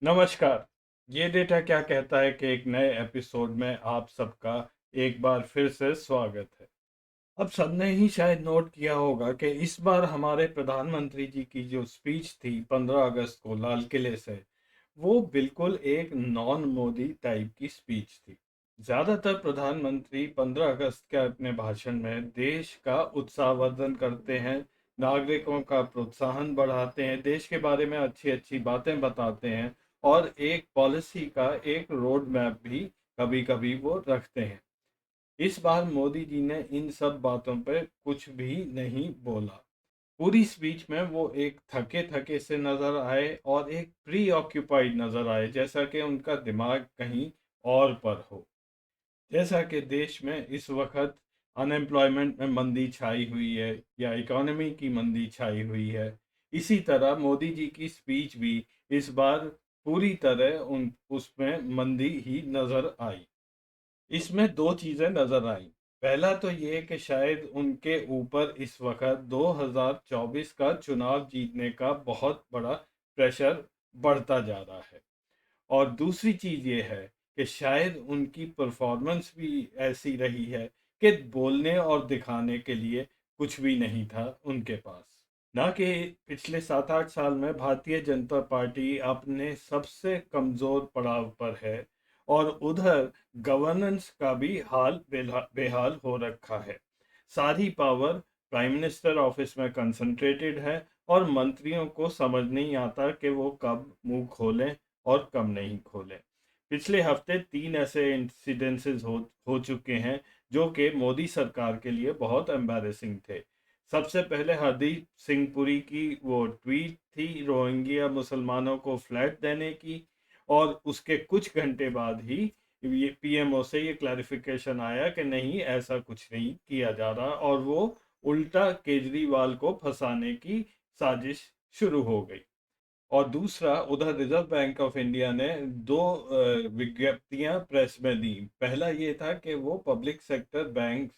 नमस्कार। ये डेटा क्या कहता है कि एक नए एपिसोड में आप सबका एक बार फिर से स्वागत है। अब सबने ही शायद नोट किया होगा कि इस बार हमारे प्रधानमंत्री जी की जो स्पीच थी 15 अगस्त को लाल किले से, वो बिल्कुल एक नॉन मोदी टाइप की स्पीच थी। ज़्यादातर प्रधानमंत्री 15 अगस्त के अपने भाषण में देश का उत्साहवर्धन करते हैं, नागरिकों का प्रोत्साहन बढ़ाते हैं, देश के बारे में अच्छी अच्छी बातें बताते हैं और एक पॉलिसी का एक रोड मैप भी कभी कभी वो रखते हैं। इस बार मोदी जी ने इन सब बातों पर कुछ भी नहीं बोला। पूरी स्पीच में वो एक थके थके से नजर आए और एक प्री ऑक्यूपाइड नजर आए, जैसा कि उनका दिमाग कहीं और पर हो। जैसा कि देश में इस वक्त अनएम्प्लॉयमेंट में मंदी छाई हुई है या इकोनॉमी की मंदी छाई हुई है, इसी तरह मोदी जी की स्पीच भी इस बार पूरी तरह उन उसमें मंदी ही नजर आई। इसमें दो चीजें नजर आई। पहला तो ये कि शायद उनके ऊपर इस वक्त 2024 का चुनाव जीतने का बहुत बड़ा प्रेशर बढ़ता जा रहा है। और दूसरी चीज ये है कि शायद उनकी परफॉर्मेंस भी ऐसी रही है कि बोलने और दिखाने के लिए कुछ भी नहीं था उनके पास। ना कि पिछले 7-8 साल में भारतीय जनता पार्टी अपने सबसे कमजोर पड़ाव पर है और उधर गवर्नेंस का भी हाल बेहाल हो रखा है। सारी पावर प्राइम मिनिस्टर ऑफिस में कंसंट्रेटेड है और मंत्रियों को समझ नहीं आता कि वो कब मुंह खोलें और कब नहीं खोलें। पिछले हफ्ते 3 ऐसे इंसिडेंसेस हो चुके हैं जो कि मोदी सरकार के लिए बहुत एम्बैरेसिंग थे। सबसे पहले हरदीप सिंह पुरी की वो ट्वीट थी रोहिंग्या मुसलमानों को फ्लैट देने की, और उसके कुछ घंटे बाद ही ये पीएमओ से ये क्लैरिफिकेशन आया कि नहीं, ऐसा कुछ नहीं किया जा रहा, और वो उल्टा केजरीवाल को फंसाने की साजिश शुरू हो गई। और दूसरा, उधर रिजर्व बैंक ऑफ इंडिया ने दो विज्ञप्तियां प्रेस में दी। पहला ये था कि वो पब्लिक सेक्टर बैंक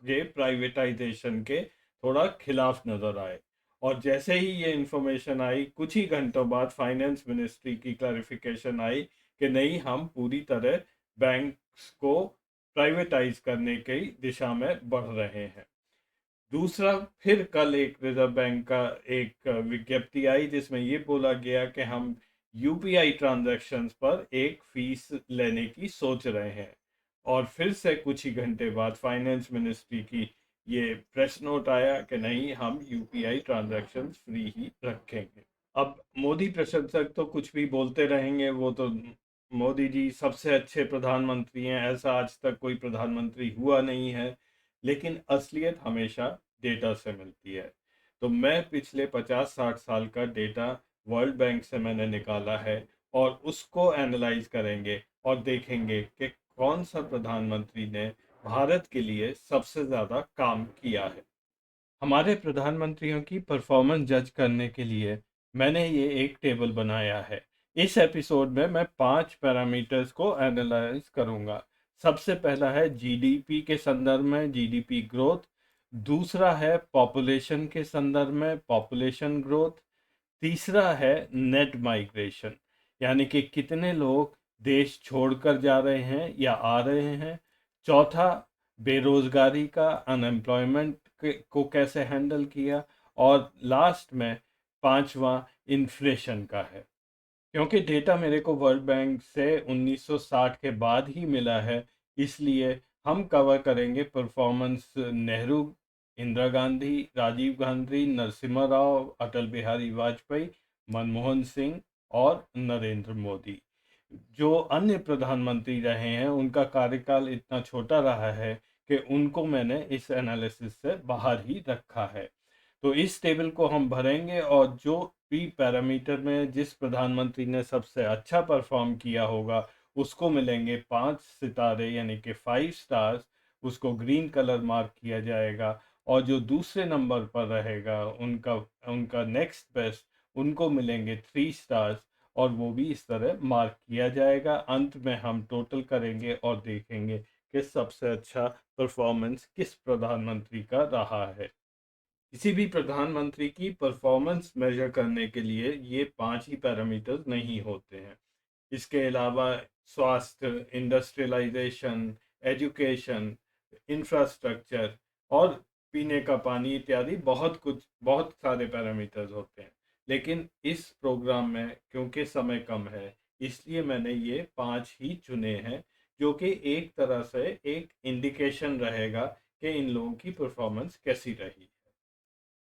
के प्राइवेटाइजेशन के थोड़ा खिलाफ नजर आए, और जैसे ही ये इंफॉर्मेशन आई कुछ ही घंटों बाद फाइनेंस मिनिस्ट्री की क्लैरिफिकेशन आई कि नहीं, हम पूरी तरह बैंक्स को प्राइवेटाइज करने की दिशा में बढ़ रहे हैं। दूसरा, फिर कल एक रिजर्व बैंक का एक विज्ञप्ति आई जिसमें ये बोला गया कि हम यूपीआई ट्रांजैक्शंस पर एक फीस लेने की सोच रहे हैं। और फिर से कुछ ही घंटे बाद फाइनेंस मिनिस्ट्री की ये प्रेस नोट आया कि नहीं, हम यूपीआई ट्रांजैक्शंस फ्री ही रखेंगे। अब मोदी प्रशंसक तो कुछ भी बोलते रहेंगे, वो तो मोदी जी सबसे अच्छे प्रधानमंत्री हैं, ऐसा आज तक कोई प्रधानमंत्री हुआ नहीं है। लेकिन असलियत हमेशा डेटा से मिलती है। तो मैं पिछले 50-60 साल का डेटा वर्ल्ड बैंक से मैंने निकाला है, और उसको एनालाइज करेंगे और देखेंगे कि कौन सा प्रधानमंत्री ने भारत के लिए सबसे ज़्यादा काम किया है। हमारे प्रधानमंत्रियों की परफॉर्मेंस जज करने के लिए मैंने ये एक टेबल बनाया है। इस एपिसोड में मैं 5 पैरामीटर्स को एनालाइज करूंगा। सबसे पहला है जीडीपी के संदर्भ में जीडीपी ग्रोथ। दूसरा है पॉपुलेशन के संदर्भ में पॉपुलेशन ग्रोथ। तीसरा है नेट माइग्रेशन, यानी कि कितने लोग देश छोड़कर जा रहे हैं या आ रहे हैं। चौथा, बेरोजगारी का, अनएम्प्लॉयमेंट को कैसे हैंडल किया। और लास्ट में पांचवा, इन्फ्लेशन का है। क्योंकि डेटा मेरे को वर्ल्ड बैंक से 1960 के बाद ही मिला है, इसलिए हम कवर करेंगे परफॉर्मेंस नेहरू, इंदिरा गांधी, राजीव गांधी, नरसिम्हा राव, अटल बिहारी वाजपेयी, मनमोहन सिंह और नरेंद्र मोदी। जो अन्य प्रधानमंत्री रहे हैं उनका कार्यकाल इतना छोटा रहा है कि उनको मैंने इस एनालिसिस से बाहर ही रखा है। तो इस टेबल को हम भरेंगे, और जो भी पैरामीटर में जिस प्रधानमंत्री ने सबसे अच्छा परफॉर्म किया होगा उसको मिलेंगे 5 सितारे, यानी कि 5 स्टार्स। उसको ग्रीन कलर मार्क किया जाएगा। और जो दूसरे नंबर पर रहेगा उनका उनका नेक्स्ट बेस्ट, उनको मिलेंगे 3 स्टार्स, और वो भी इस तरह मार्क किया जाएगा। अंत में हम टोटल करेंगे और देखेंगे कि सबसे अच्छा परफॉर्मेंस किस प्रधानमंत्री का रहा है। किसी भी प्रधानमंत्री की परफॉर्मेंस मेजर करने के लिए ये 5 ही पैरामीटर्स नहीं होते हैं। इसके अलावा स्वास्थ्य, इंडस्ट्रियलाइजेशन, एजुकेशन, इंफ्रास्ट्रक्चर और पीने का पानी इत्यादि बहुत सारे पैरामीटर्स होते हैं। लेकिन इस प्रोग्राम में क्योंकि समय कम है, इसलिए मैंने ये 5 ही चुने हैं, जो कि एक तरह से एक इंडिकेशन रहेगा कि इन लोगों की परफॉर्मेंस कैसी रही।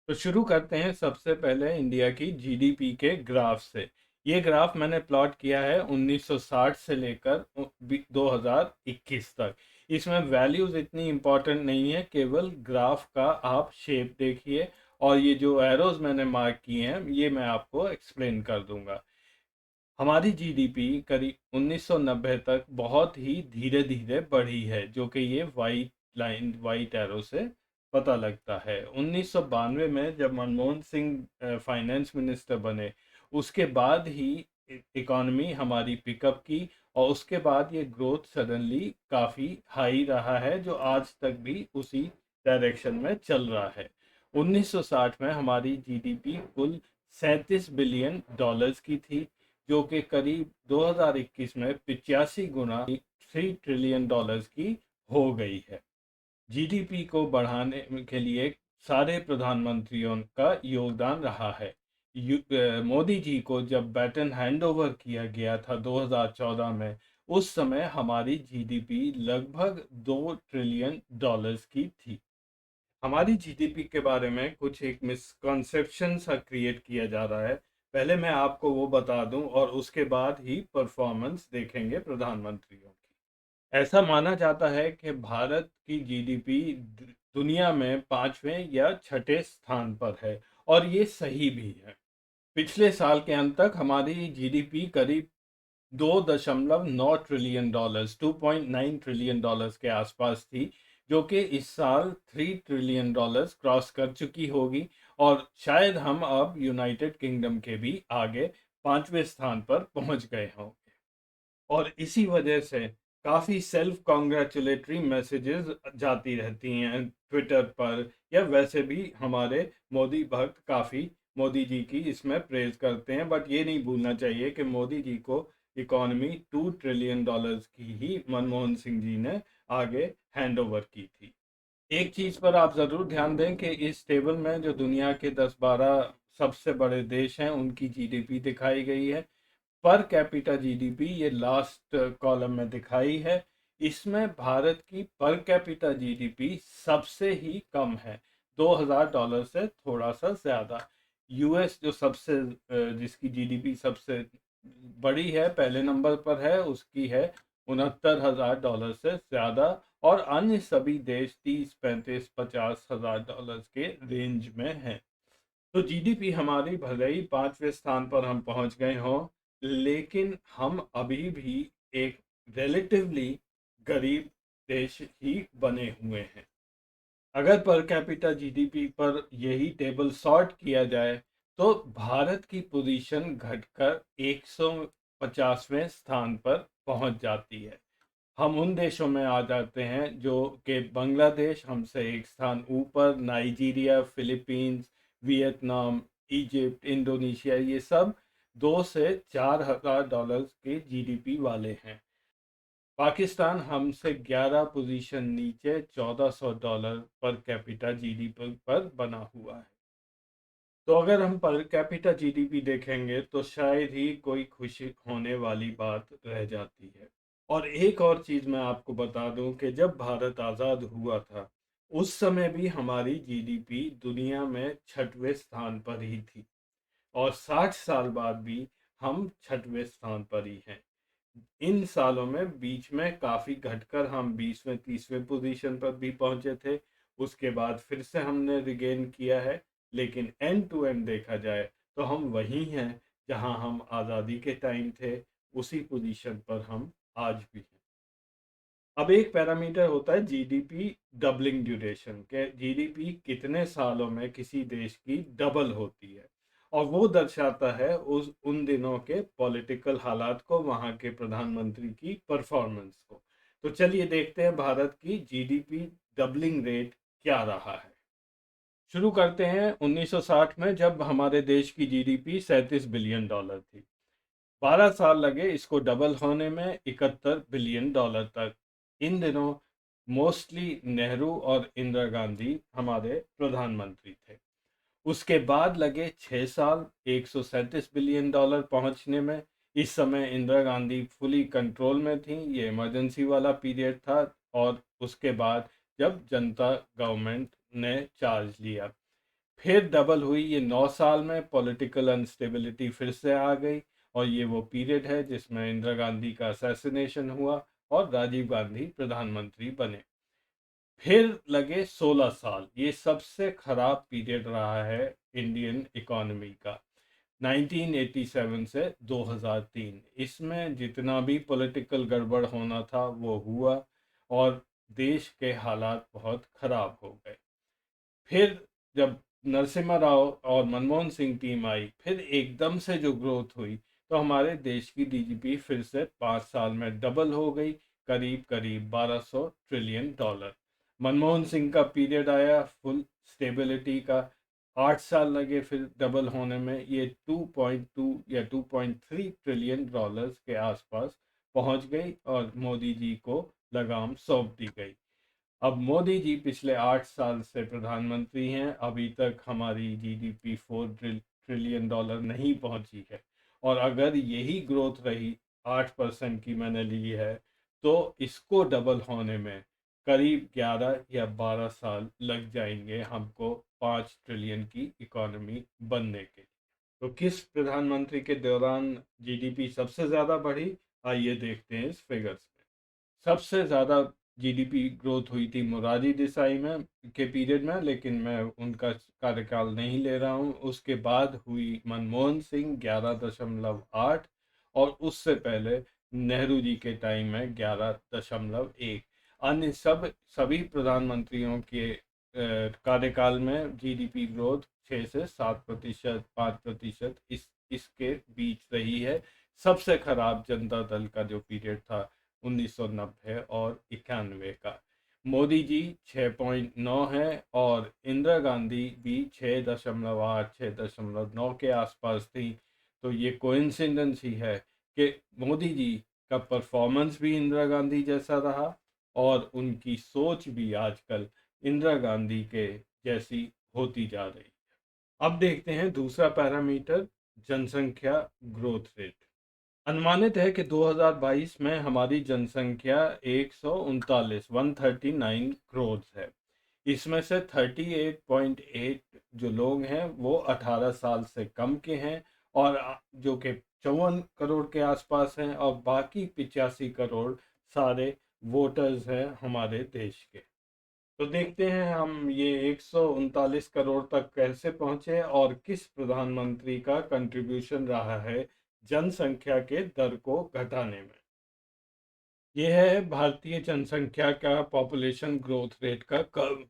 तो शुरू करते हैं सबसे पहले इंडिया की जीडीपी के ग्राफ से। ये ग्राफ मैंने प्लॉट किया है 1960 से लेकर 2021 तक। इसमें वैल्यूज इतनी इम्पोर्टेंट नहीं है, केवल ग्राफ का आप शेप देखिए और ये जो एरोज मैंने मार्क किए हैं ये मैं आपको एक्सप्लेन कर दूंगा। हमारी जीडीपी करीब 1990 तक बहुत ही धीरे धीरे बढ़ी है, जो कि ये वाइट एरो से पता लगता है। 1992 में जब मनमोहन सिंह फाइनेंस मिनिस्टर बने, उसके बाद ही इकॉनमी हमारी पिकअप की और उसके बाद ये ग्रोथ सडनली काफ़ी हाई रहा है, जो आज तक भी उसी डायरेक्शन में चल रहा है। 1960 में हमारी जीडीपी कुल 37 बिलियन डॉलर्स की थी, जो कि करीब 2021 में 85 गुना 3 ट्रिलियन डॉलर्स की हो गई है। जीडीपी को बढ़ाने के लिए सारे प्रधानमंत्रियों का योगदान रहा है। मोदी जी को जब बैटन हैंड ओवर किया गया था 2014 में, उस समय हमारी जीडीपी लगभग 2 ट्रिलियन डॉलर्स की थी। हमारी जीडीपी के बारे में कुछ एक मिसकॉन्सेप्शन सा क्रिएट किया जा रहा है। पहले मैं आपको वो बता दूं और उसके बाद ही परफॉर्मेंस देखेंगे प्रधानमंत्रियों की। ऐसा माना जाता है कि भारत की जीडीपी दुनिया में 5वें या 6ठे स्थान पर है और ये सही भी है। पिछले साल के अंत तक हमारी जीडीपी करीब 2.9 ट्रिलियन डॉलर्स 2.9 ट्रिलियन डॉलर्स के आसपास थी, जो कि इस साल 3 ट्रिलियन डॉलर्स क्रॉस कर चुकी होगी और शायद हम अब यूनाइटेड किंगडम के भी आगे 5वें स्थान पर पहुंच गए हों। और इसी वजह से काफ़ी सेल्फ कॉन्ग्रेचुलेटरी मैसेजेस जाती रहती हैं ट्विटर पर, या वैसे भी हमारे मोदी भक्त काफ़ी मोदी जी की इसमें प्रेज करते हैं। बट ये नहीं भूलना चाहिए कि मोदी जी को इकॉनमी 2 ट्रिलियन डॉलर्स की ही मनमोहन सिंह जी ने आगे हैंड ओवर की थी। एक चीज़ पर आप ज़रूर ध्यान दें कि इस टेबल में जो दुनिया के 10-12 सबसे बड़े देश हैं उनकी जीडीपी दिखाई गई है। पर कैपिटा जीडीपी ये लास्ट कॉलम में दिखाई है। इसमें भारत की पर कैपिटा जीडीपी सबसे ही कम है, $2000 से थोड़ा सा ज़्यादा। यूएस जो जिसकी जीडीपी सबसे बड़ी है, पहले नंबर पर है, उसकी है $69,000 से ज़्यादा। और अन्य सभी देश 30, 35, 50 हज़ार डॉलर्स के रेंज में हैं। तो जीडीपी हमारी भले ही 5वें स्थान पर हम पहुंच गए हों, लेकिन हम अभी भी एक रिलेटिवली गरीब देश ही बने हुए हैं। अगर पर कैपिटा जीडीपी पर यही टेबल सॉर्ट किया जाए, तो भारत की पोजीशन घटकर 150वें स्थान पर पहुंच जाती है। हम उन देशों में आ जाते हैं जो कि बांग्लादेश हमसे एक स्थान ऊपर, Nigeria, Philippines, Vietnam, Egypt, Indonesia, ये सब 2 से 4 हज़ार डॉलर्स के जीडीपी वाले हैं। पाकिस्तान हमसे 11 पोजीशन नीचे $1400 पर कैपिटा जीडीपी पर बना हुआ है। तो अगर हम पर कैपिटा जीडीपी देखेंगे तो शायद ही कोई खुशी होने वाली बात रह जाती है। और एक और चीज़ मैं आपको बता दूं कि जब भारत आज़ाद हुआ था, उस समय भी हमारी जीडीपी दुनिया में 6वें स्थान पर ही थी और 60 साल बाद भी हम 6वें स्थान पर ही हैं। इन सालों में बीच में काफ़ी घटकर हम 20वें 30वें पोजीशन पर भी पहुंचे थे। उसके बाद फिर से हमने रिगेन किया है, लेकिन एंड टू एंड देखा जाए तो हम वही हैं जहां हम आज़ादी के टाइम थे, उसी पोजीशन पर हम आज भी हैं। अब एक पैरामीटर होता है जीडीपी डबलिंग ड्यूरेशन, के जीडीपी कितने सालों में किसी देश की डबल होती है, और वो दर्शाता है उस उन दिनों के पॉलिटिकल हालात को, वहाँ के प्रधानमंत्री की परफॉर्मेंस को। तो चलिए देखते हैं भारत की जीडीपी डबलिंग रेट क्या रहा है। शुरू करते हैं 1960 में, जब हमारे देश की जीडीपी $37 बिलियन थी। 12 साल लगे इसको डबल होने में, $71 बिलियन तक। इन दिनों मोस्टली नेहरू और इंदिरा गांधी हमारे प्रधानमंत्री थे। उसके बाद लगे 6 साल $137 बिलियन पहुंचने में। इस समय इंदिरा गांधी फुली कंट्रोल में थी, ये इमरजेंसी वाला पीरियड था। और उसके बाद जब जनता गवर्नमेंट ने चार्ज लिया, फिर डबल हुई ये 9 साल में। पॉलिटिकल अनस्टेबिलिटी फिर से आ गई, और ये वो पीरियड है जिसमें इंदिरा गांधी का असैसिनेशन हुआ और राजीव गांधी प्रधानमंत्री बने। फिर लगे 16 साल, ये सबसे खराब पीरियड रहा है इंडियन इकोनॉमी का, 1987 से 2003। इसमें जितना भी पॉलिटिकल गड़बड़ होना था वो हुआ, और देश के हालात बहुत खराब हो गए। फिर जब नरसिम्हा राव और मनमोहन सिंह टीम आई, फिर एकदम से जो ग्रोथ हुई, तो हमारे देश की जीडीपी फिर से 5 साल में डबल हो गई, करीब करीब $1200 ट्रिलियन। मनमोहन सिंह का पीरियड आया फुल स्टेबिलिटी का, 8 साल लगे फिर डबल होने में, ये 2.2 या $2.3 ट्रिलियन के आसपास पहुंच गई, और मोदी जी को लगाम सौंप दी गई। अब मोदी जी पिछले 8 साल से प्रधानमंत्री हैं, अभी तक हमारी जीडीपी $4 ट्रिलियन नहीं पहुंची है। और अगर यही ग्रोथ रही, 8% की मैंने ली है, तो इसको डबल होने में करीब 11 या 12 साल लग जाएंगे हमको 5 ट्रिलियन की इकोनॉमी बनने के। तो किस प्रधानमंत्री के दौरान जीडीपी सबसे ज़्यादा बढ़ी, आइए देखते हैं इस फिगर्स में। सबसे ज़्यादा जीडीपी ग्रोथ हुई थी मोरारजी देसाई में के पीरियड में, लेकिन मैं उनका कार्यकाल नहीं ले रहा हूँ। उसके बाद हुई मनमोहन सिंह 11.8, और उससे पहले नेहरू जी के टाइम में 11.1। अन्य सभी प्रधानमंत्रियों के कार्यकाल में जीडीपी ग्रोथ 6 से 7%, 5% इसके बीच रही है। सबसे खराब जनता दल का जो पीरियड था 1990 और 91 का। मोदी जी 6.9 है, और इंदिरा गांधी भी 6.8 6.9 के आसपास थी। तो ये कोइंसिडेंस ही है कि मोदी जी का परफॉर्मेंस भी इंदिरा गांधी जैसा रहा, और उनकी सोच भी आजकल इंदिरा गांधी के जैसी होती जा रही है। अब देखते हैं दूसरा पैरामीटर, जनसंख्या ग्रोथ रेट। अनुमानित है कि 2022 में हमारी जनसंख्या 139 करोड़ है। इसमें से 38.8 जो लोग हैं वो 18 साल से कम के हैं, और जो कि 54 करोड़ के आसपास हैं, और बाकी 85 करोड़ सारे वोटर्स हैं हमारे देश के। तो देखते हैं हम ये 139 करोड़ तक कैसे पहुंचे, और किस प्रधानमंत्री का कंट्रीब्यूशन रहा है जनसंख्या के दर को घटाने में। यह है भारतीय जनसंख्या का पॉपुलेशन ग्रोथ रेट का कर्व।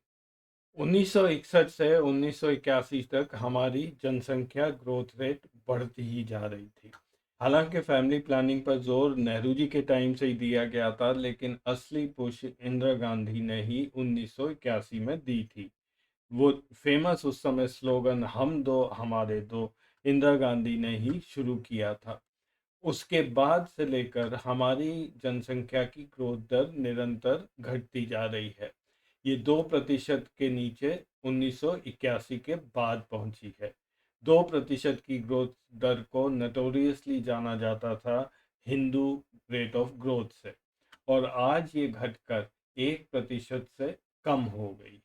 1961 से 1981 तक हमारी जनसंख्या ग्रोथ रेट बढ़ती ही जा रही थी। हालांकि फैमिली प्लानिंग पर जोर नेहरू जी के टाइम से ही दिया गया था, लेकिन असली पुश इंदिरा गांधी ने ही 1981 में दी थी। वो फेमस उस समय स्लोगन हम दो हमारे दो, इंदिरा गांधी ने ही शुरू किया था। उसके बाद से लेकर हमारी जनसंख्या की ग्रोथ दर निरंतर घटती जा रही है। ये 2% के नीचे 1981 के बाद पहुंची है। 2% की ग्रोथ दर को नोटोरियसली जाना जाता था हिंदू रेट ऑफ ग्रोथ से, और आज ये घटकर 1% से कम हो गई है।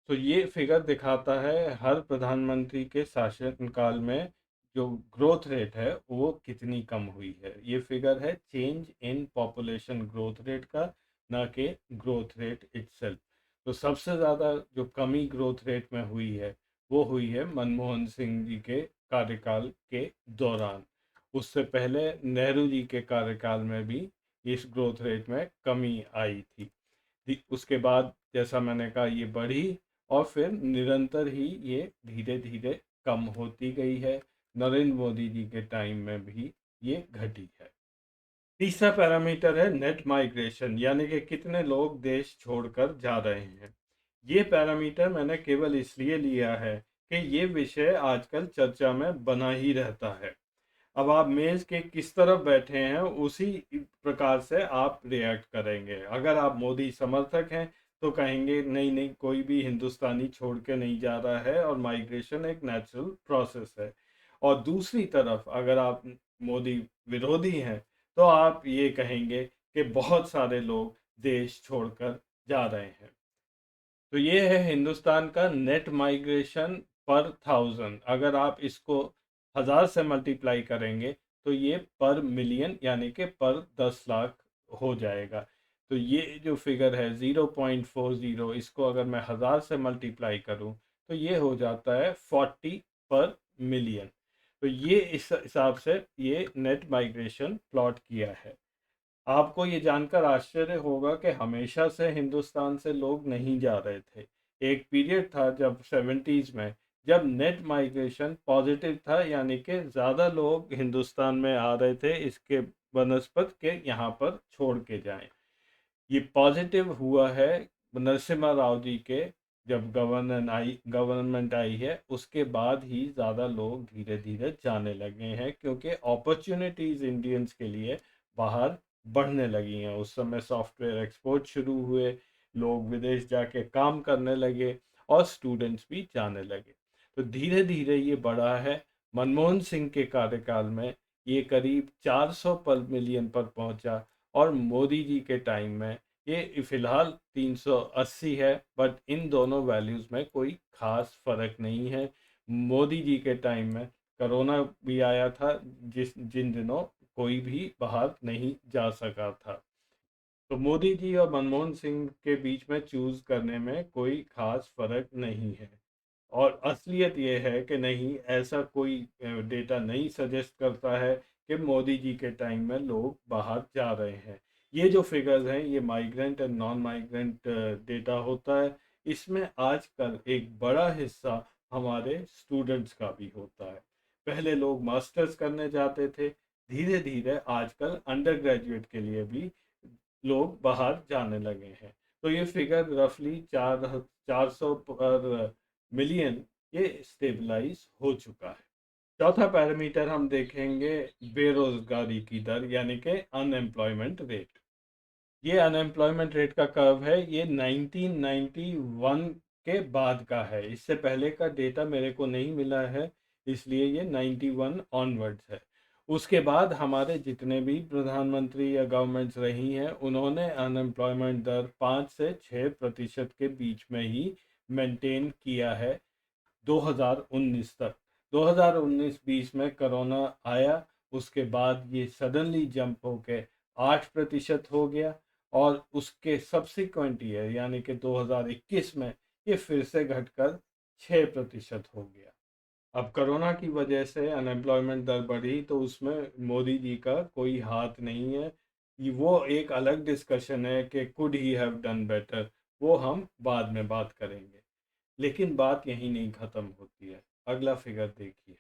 तो ये फिगर दिखाता है हर प्रधानमंत्री के शासनकाल में जो ग्रोथ रेट है वो कितनी कम हुई है। ये फिगर है change in population growth rate का, ना कि ग्रोथ रेट इटसेल्फ। तो सबसे ज़्यादा जो कमी ग्रोथ रेट में हुई है वो हुई है मनमोहन सिंह जी के कार्यकाल के दौरान। उससे पहले नेहरू जी के कार्यकाल में भी इस ग्रोथ रेट में कमी आई थी। उसके बाद जैसा मैंने कहा ये बढ़ी, और फिर निरंतर ही ये धीरे धीरे कम होती गई है। नरेंद्र मोदी जी के टाइम में भी ये घटी है। तीसरा पैरामीटर है नेट माइग्रेशन, यानी कि कितने लोग देश छोड़कर जा रहे हैं। ये पैरामीटर मैंने केवल इसलिए लिया है कि ये विषय आजकल चर्चा में बना ही रहता है। अब आप मेज़ के किस तरफ बैठे हैं, उसी प्रकार से आप रिएक्ट करेंगे। अगर आप मोदी समर्थक हैं, तो कहेंगे नहीं, नहीं, कोई भी हिंदुस्तानी छोड़ के नहीं जा रहा है और माइग्रेशन एक नेचुरल प्रोसेस है। और दूसरी तरफ अगर आप मोदी विरोधी हैं, तो आप ये कहेंगे कि बहुत सारे लोग देश छोड़कर जा रहे हैं। तो ये है हिंदुस्तान का नेट माइग्रेशन पर 1000। अगर आप इसको 1000 से मल्टीप्लाई करेंगे, तो ये पर मिलियन यानी कि पर 10 लाख हो जाएगा। तो ये जो फिगर है 0.40, इसको अगर मैं 1000 से मल्टीप्लाई करूं, तो ये हो जाता है 40 पर मिलियन। तो ये इस हिसाब से ये नेट माइग्रेशन प्लॉट किया है। आपको ये जानकर आश्चर्य होगा कि हमेशा से हिंदुस्तान से लोग नहीं जा रहे थे। एक पीरियड था जब 70s में, जब नेट माइग्रेशन पॉजिटिव था, यानी कि ज़्यादा लोग हिंदुस्तान में आ रहे थे इसके बनस्पत के यहाँ पर छोड़ के जाएं। ये पॉजिटिव हुआ है नरसिम्हा राव जी के जब गवर्नमेंट आई है, उसके बाद ही ज़्यादा लोग धीरे धीरे जाने लगे हैं, क्योंकि अपॉर्चुनिटीज़ इंडियंस के लिए बाहर बढ़ने लगी हैं। उस समय सॉफ्टवेयर एक्सपोर्ट शुरू हुए, लोग विदेश जाके काम करने लगे और स्टूडेंट्स भी जाने लगे। तो धीरे धीरे ये बढ़ा है। मनमोहन सिंह के कार्यकाल में ये करीब 400 पर मिलियन पर पहुंचा, और मोदी जी के टाइम में ये फिलहाल 380 है। बट इन दोनों वैल्यूज़ में कोई खास फर्क नहीं है। मोदी जी के टाइम में कोरोना भी आया था, जिन दिनों कोई भी बाहर नहीं जा सका था। तो मोदी जी और मनमोहन सिंह के बीच में चूज करने में कोई खास फर्क नहीं है। और असलियत ये है कि नहीं, ऐसा कोई डेटा नहीं सजेस्ट करता है कि मोदी जी के टाइम में लोग बाहर जा रहे हैं। ये जो फिगर्स हैं, ये migrant and non migrant data होता है। इसमें आजकल एक बड़ा हिस्सा हमारे स्टूडेंट्स का भी होता है। पहले लोग मास्टर्स करने जाते थे, धीरे धीरे आजकल अंडर ग्रेजुएट के लिए भी लोग बाहर जाने लगे हैं। तो ये फिगर रफली 400 पर मिलियन ये स्टेबलाइज हो चुका है। चौथा पैरामीटर हम देखेंगे बेरोजगारी की दर, यानी कि अनएम्प्लॉयमेंट रेट। ये अनएम्प्लॉयमेंट रेट का कर्व है, ये 1991 के बाद का है। इससे पहले का डेटा मेरे को नहीं मिला है, इसलिए ये 91 ऑनवर्ड्स है। उसके बाद हमारे जितने भी प्रधानमंत्री या गवर्नमेंट्स रही हैं, उन्होंने अनएम्प्लॉयमेंट दर 5 से 6% के बीच में ही मेंटेन किया है 2019 तक। 2019-20 में कोरोना आया, उसके बाद ये सडनली जंप होके 8% हो गया, और उसके सब्सिक्वेंट ईयर यानी कि 2021 में ये फिर से घटकर 6% हो गया। अब कोरोना की वजह से अनएम्प्लॉयमेंट दर बढ़ी, तो उसमें मोदी जी का कोई हाथ नहीं है। वो एक अलग डिस्कशन है कि could he have done better, वो हम बाद में बात करेंगे। लेकिन बात यहीं नहीं ख़त्म होती है। अगला फिगर देखिए।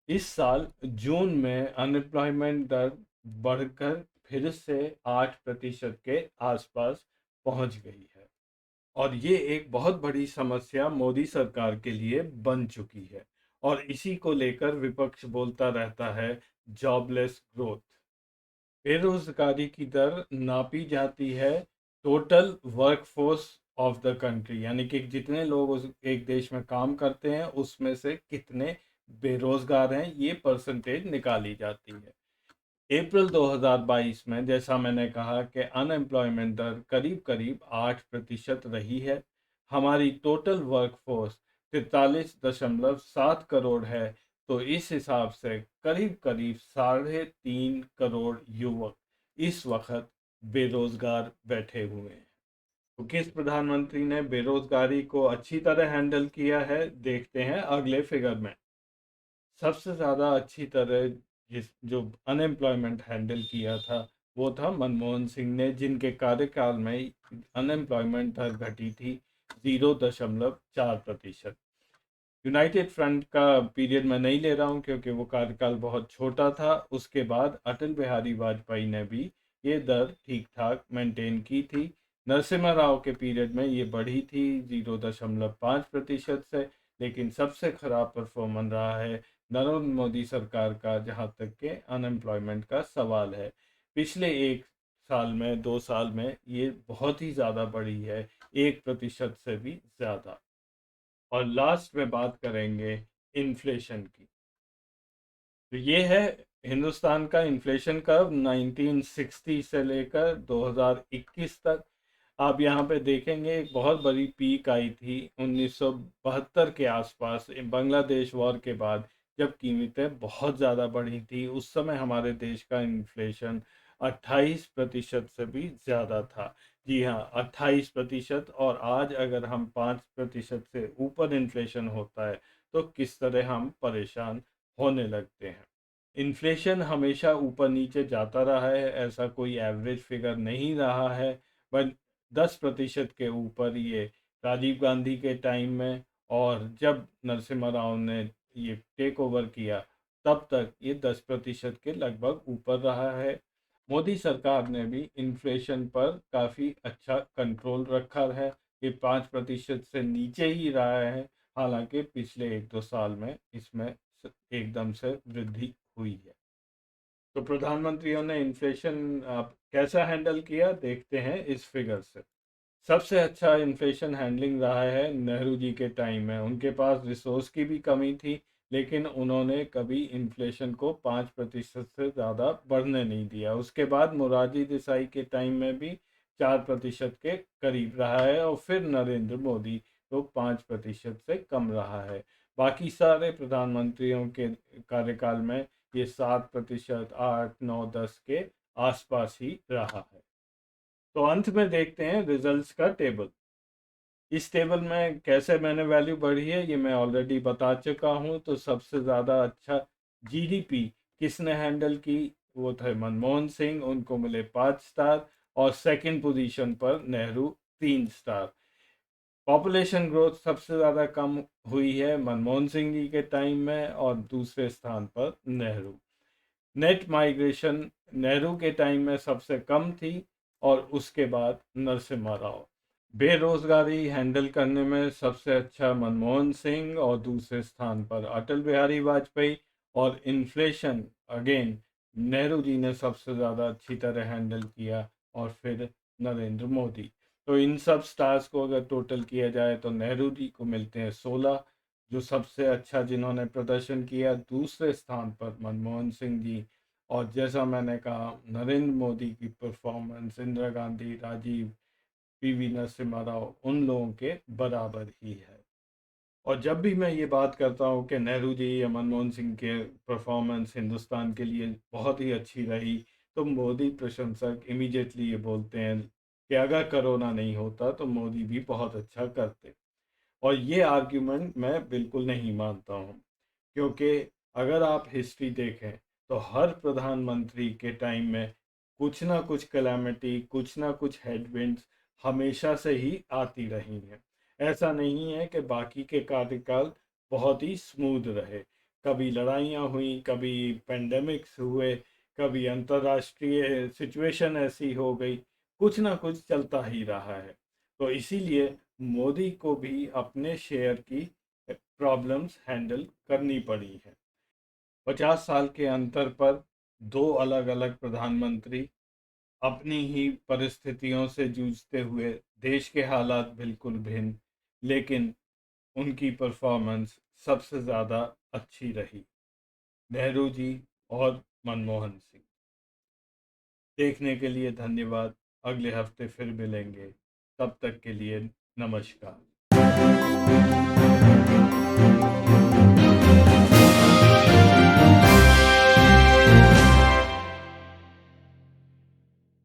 इस साल जून में अनएम्प्लॉयमेंट दर बढ़कर फिर से 8% के आसपास पहुंच गई है। और ये एक बहुत बड़ी समस्या मोदी सरकार के लिए बन चुकी है। और इसी को लेकर विपक्ष बोलता रहता है जॉबलेस ग्रोथ। बेरोजगारी की दर नापी जाती है total workforce of the country, यानी कि जितने लोग उस एक देश में काम करते हैं उसमें से कितने बेरोजगार हैं, ये परसेंटेज निकाली जाती है। अप्रैल 2022 में जैसा मैंने कहा कि अनएम्प्लॉयमेंट दर करीब करीब 8% रही है। हमारी टोटल वर्कफोर्स 43.7 करोड़ है। तो इस हिसाब से करीब करीब 3.5 करोड़ युवक इस वक्त बेरोजगार बैठे हुए हैं। तो किस प्रधानमंत्री ने बेरोजगारी को अच्छी तरह हैंडल किया है, देखते हैं अगले फिगर में। सबसे ज़्यादा अच्छी तरह जो अनएम्प्लॉयमेंट हैंडल किया था, वो था मनमोहन सिंह ने, जिनके कार्यकाल में अनएम्प्लॉयमेंट दर घटी थी 0.4%। यूनाइटेड फ्रंट का पीरियड मैं नहीं ले रहा हूँ, क्योंकि वो कार्यकाल बहुत छोटा था। उसके बाद अटल बिहारी वाजपेयी ने भी ये दर ठीक ठाक मेंटेन की थी नरसिम्हा राव के पीरियड में ये बढ़ी थी 0.5% से, लेकिन सबसे खराब परफॉर्मेंस रहा है नरेंद्र मोदी सरकार का जहाँ तक के अनएम्प्लॉयमेंट का सवाल है। पिछले 1 साल में 2 साल में ये बहुत ही ज़्यादा बढ़ी है, 1% से भी ज़्यादा। और लास्ट में बात करेंगे इन्फ्लेशन की। तो ये है हिंदुस्तान का इन्फ्लेशन कर्व 1960 से लेकर 2021 तक। आप यहाँ पे देखेंगे एक बहुत बड़ी पीक आई थी 1972 के आसपास, बांग्लादेश वॉर के बाद, जब कीमतें बहुत ज़्यादा बढ़ी थी। उस समय हमारे देश का इन्फ्लेशन 28% से भी ज़्यादा था। जी हाँ, 28%। और आज अगर हम 5% से ऊपर इन्फ्लेशन होता है तो किस तरह हम परेशान होने लगते हैं। इन्फ्लेशन हमेशा ऊपर नीचे जाता रहा है, ऐसा कोई एवरेज फिगर नहीं रहा है। बट 10% के ऊपर ये राजीव गांधी के टाइम में, और जब नरसिम्हा राव ने ये टेक ओवर किया तब तक ये 10% के लगभग ऊपर रहा है। मोदी सरकार ने भी इन्फ्लेशन पर काफ़ी अच्छा कंट्रोल रखा है। ये 5% से नीचे ही रहा है। हालांकि पिछले 1-2 साल में इसमें एकदम से वृद्धि हुई है। तो प्रधानमंत्रियों ने इन्फ्लेशन कैसा हैंडल किया, देखते हैं इस फिगर से। सबसे अच्छा इन्फ्लेशन हैंडलिंग रहा है नेहरू जी के टाइम में। उनके पास रिसोर्स की भी कमी थी, लेकिन उन्होंने कभी इन्फ्लेशन को 5% से ज़्यादा बढ़ने नहीं दिया। उसके बाद मोरारजी देसाई के टाइम में भी 4% के करीब रहा है, और फिर नरेंद्र मोदी तो 5% से कम रहा है। बाकी सारे प्रधानमंत्रियों के कार्यकाल में ये 7%, 8, 9, 10 के आसपास ही रहा है। तो अंत में देखते हैं रिजल्ट्स का टेबल। इस टेबल में कैसे मैंने वैल्यू बढ़ी है ये मैं ऑलरेडी बता चुका हूँ। तो सबसे ज़्यादा अच्छा जीडीपी किसने हैंडल की, वो थे मनमोहन सिंह, उनको मिले 5 स्टार। और सेकंड पोजीशन पर नेहरू 3 स्टार। पॉपुलेशन ग्रोथ सबसे ज़्यादा कम हुई है मनमोहन सिंह जी के टाइम में, और दूसरे स्थान पर नेहरू। नेट माइग्रेशन नेहरू के टाइम में सबसे कम थी, और उसके बाद नरसिम्हा राव। बेरोजगारी हैंडल करने में सबसे अच्छा मनमोहन सिंह, और दूसरे स्थान पर अटल बिहारी वाजपेयी। और इन्फ्लेशन अगेन नेहरू जी ने सबसे ज़्यादा अच्छी तरह हैंडल किया, और फिर नरेंद्र मोदी। तो इन सब स्टार्स को अगर टोटल किया जाए तो नेहरू जी को मिलते हैं 16, जो सबसे अच्छा जिन्होंने प्रदर्शन किया। दूसरे स्थान पर मनमोहन सिंह जी, और जैसा मैंने कहा नरेंद्र मोदी की परफॉर्मेंस इंदिरा गांधी, राजीव, पीवी नरसिम्हा राव उन लोगों के बराबर ही है। और जब भी मैं ये बात करता हूँ कि नेहरू जी या मनमोहन सिंह के परफॉर्मेंस हिंदुस्तान के लिए बहुत ही अच्छी रही, तो मोदी प्रशंसक इमीडिएटली ये बोलते हैं कि अगर कोरोना नहीं होता तो मोदी भी बहुत अच्छा करते। और ये आर्ग्यूमेंट मैं बिल्कुल नहीं मानता हूँ, क्योंकि अगर आप हिस्ट्री देखें तो हर प्रधानमंत्री के टाइम में कुछ ना कुछ कैलामिटी, कुछ ना कुछ हेडविंड्स हमेशा से ही आती रही हैं। ऐसा नहीं है कि बाकी के कार्यकाल बहुत ही स्मूथ रहे। कभी लड़ाइयाँ हुई, कभी पेंडेमिक्स हुए, कभी अंतर्राष्ट्रीय सिचुएशन ऐसी हो गई, कुछ ना कुछ चलता ही रहा है। तो इसीलिए मोदी को भी अपने शेयर की प्रॉब्लम्स हैंडल करनी पड़ी है। 50 साल के अंतर पर दो अलग अलग प्रधानमंत्री अपनी ही परिस्थितियों से जूझते हुए, देश के हालात बिल्कुल भिन्न, लेकिन उनकी परफॉर्मेंस सबसे ज़्यादा अच्छी रही, नेहरू जी और मनमोहन सिंह। देखने के लिए धन्यवाद। अगले हफ्ते फिर मिलेंगे, तब तक के लिए नमस्कार।